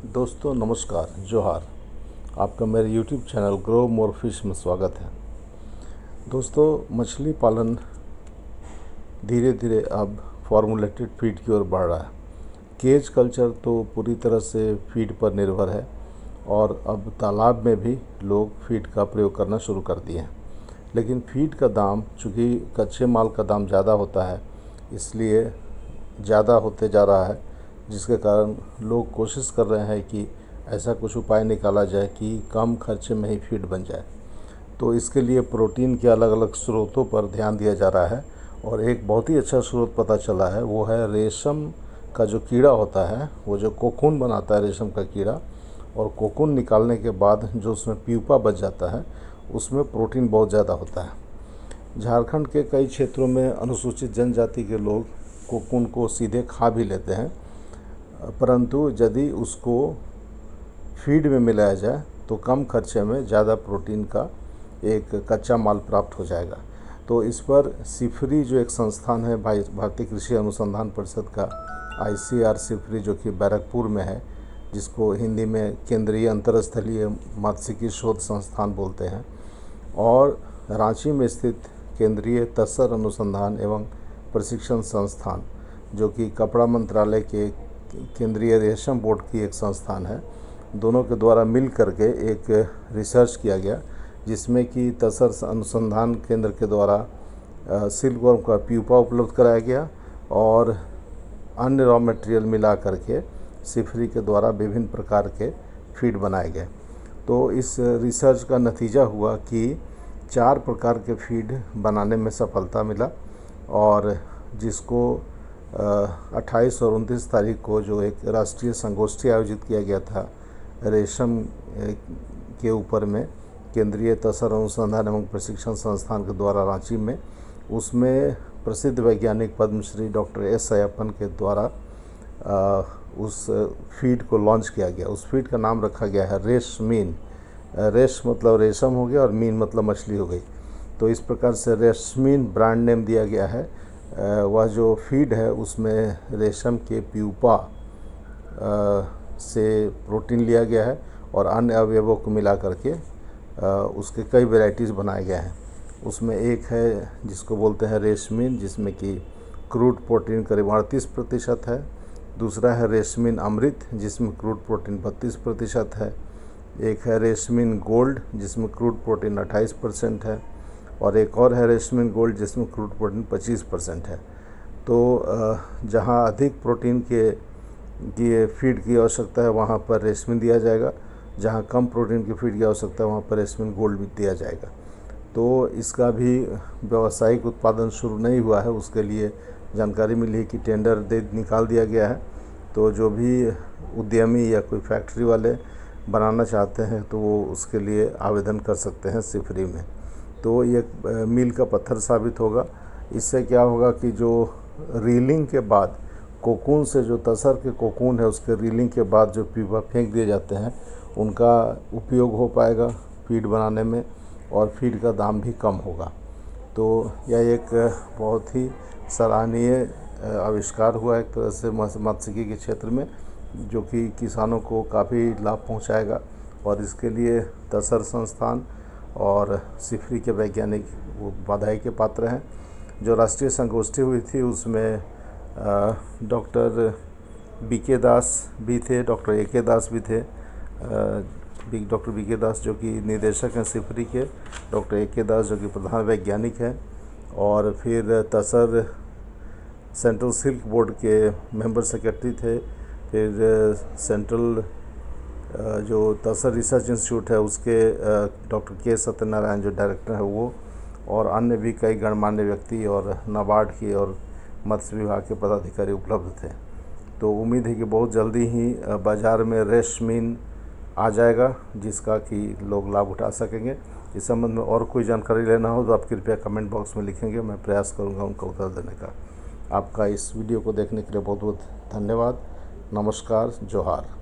दोस्तों नमस्कार, जोहार। आपका मेरे YouTube channel grow more fish में स्वागत है। दोस्तों, मछली पालन धीरे धीरे अब फॉर्मुलेटेड फीड की ओर बढ़ रहा है। केज कल्चर तो पूरी तरह से फीड पर निर्भर है और अब तालाब में भी लोग फीड का प्रयोग करना शुरू कर दिए हैं। लेकिन फीड का दाम, चूँकि कच्चे माल का दाम ज़्यादा होता है, इसलिए ज़्यादा होते जा रहा है, जिसके कारण लोग कोशिश कर रहे हैं कि ऐसा कुछ उपाय निकाला जाए कि कम खर्चे में ही फीड बन जाए। तो इसके लिए प्रोटीन के अलग अलग स्रोतों पर ध्यान दिया जा रहा है और एक बहुत ही अच्छा स्रोत पता चला है, वो है रेशम का जो कीड़ा होता है, वो जो कोकून बनाता है रेशम का कीड़ा, और कोकून निकालने के बाद जो उसमें प्यूपा बच जाता है, उसमें प्रोटीन बहुत ज़्यादा होता है। झारखंड के कई क्षेत्रों में अनुसूचित जनजाति के लोग कोकून को सीधे खा भी लेते हैं, परंतु यदि उसको फीड में मिलाया जाए तो कम खर्चे में ज़्यादा प्रोटीन का एक कच्चा माल प्राप्त हो जाएगा। तो इस पर सिफरी जो एक संस्थान है, भारतीय कृषि अनुसंधान परिषद का ICR सिफरी, जो कि बैरकपुर में है, जिसको हिंदी में केंद्रीय अंतरस्थलीय मात्स्यिकी शोध संस्थान बोलते हैं, और रांची में स्थित केंद्रीय तसर अनुसंधान एवं प्रशिक्षण संस्थान, जो कि कपड़ा मंत्रालय के केंद्रीय रेशम बोर्ड की एक संस्थान है, दोनों के द्वारा मिल करके एक रिसर्च किया गया, जिसमें कि तसर अनुसंधान केंद्र के द्वारा सिल्कवर्म का प्यूपा उपलब्ध कराया गया और अन्य रॉ मटेरियल मिला करके सिफरी के द्वारा विभिन्न प्रकार के फीड बनाए गए। तो इस रिसर्च का नतीजा हुआ कि 4 प्रकार के फीड बनाने में सफलता मिला, और जिसको 28 और 29 तारीख को जो एक राष्ट्रीय संगोष्ठी आयोजित किया गया था रेशम के ऊपर में, केंद्रीय तसर अनुसंधान एवं प्रशिक्षण संस्थान के द्वारा रांची में, उसमें प्रसिद्ध वैज्ञानिक पद्मश्री डॉक्टर S अय्यप्पन के द्वारा उस फीड को लॉन्च किया गया। उस फीड का नाम रखा गया है रेशमीन। रेश मतलब रेशम हो गया और मीन मतलब मछली हो गई, तो इस प्रकार से रेशमीन ब्रांड नेम दिया गया है। वह जो फीड है उसमें रेशम के प्यूपा से प्रोटीन लिया गया है और अन्य अवयवों को मिला करके उसके कई वैरायटीज़ बनाए गए हैं। उसमें एक है जिसको बोलते हैं रेशमीन, जिसमें कि क्रूड प्रोटीन करीब 38% है। दूसरा है रेशमीन अमृत, जिसमें क्रूड प्रोटीन 32% है। एक है रेशमीन गोल्ड, जिसमें क्रूड प्रोटीन 28% है, और एक और है रेशमीन गोल्ड, जिसमें क्रूड प्रोटीन 25% है। तो जहाँ अधिक प्रोटीन के फीड की आवश्यकता है वहाँ पर रेशमीन दिया जाएगा, जहाँ कम प्रोटीन की फीड की आवश्यकता है वहाँ पर रेशमीन गोल्ड भी दिया जाएगा। तो इसका भी व्यावसायिक उत्पादन शुरू नहीं हुआ है, उसके लिए जानकारी मिली है कि टेंडर निकाल दिया गया है। तो जो भी उद्यमी या कोई फैक्ट्री वाले बनाना चाहते हैं तो वो उसके लिए आवेदन कर सकते हैं सिफरी में। तो ये मील का पत्थर साबित होगा। इससे क्या होगा कि जो रीलिंग के बाद कोकून से, जो तसर के कोकून है, उसके रीलिंग के बाद जो प्यूपा फेंक दिए जाते हैं, उनका उपयोग हो पाएगा फीड बनाने में, और फीड का दाम भी कम होगा। तो यह एक बहुत ही सराहनीय आविष्कार हुआ एक तरह से मत्स्यिकी के क्षेत्र में, जो कि किसानों को काफ़ी लाभ पहुंचाएगा, और इसके लिए तसर संस्थान और सिफरी के वैज्ञानिक वो बधाई के पात्र हैं। जो राष्ट्रीय संगोष्ठी हुई थी उसमें डॉक्टर BK दास भी थे, डॉक्टर AK दास भी थे। डॉक्टर BK दास जो कि निदेशक हैं सिफरी के, डॉक्टर AK दास जो कि प्रधान वैज्ञानिक हैं, और फिर तसर सेंट्रल सिल्क बोर्ड के मेंबर सेक्रेटरी थे, फिर सेंट्रल जो तसर रिसर्च इंस्टीट्यूट है उसके डॉक्टर K सत्यनारायण जो डायरेक्टर है वो, और अन्य भी कई गणमान्य व्यक्ति और नाबार्ड की और मत्स्य विभाग के पदाधिकारी उपलब्ध थे। तो उम्मीद है कि बहुत जल्दी ही बाज़ार में रेशमीन आ जाएगा, जिसका कि लोग लाभ उठा सकेंगे। इस संबंध में और कोई जानकारी लेना हो तो आप कृपया कमेंट बॉक्स में लिखेंगे, मैं प्रयास करूंगा उनका उत्तर देने का। आपका इस वीडियो को देखने के लिए बहुत बहुत धन्यवाद। नमस्कार, जोहार।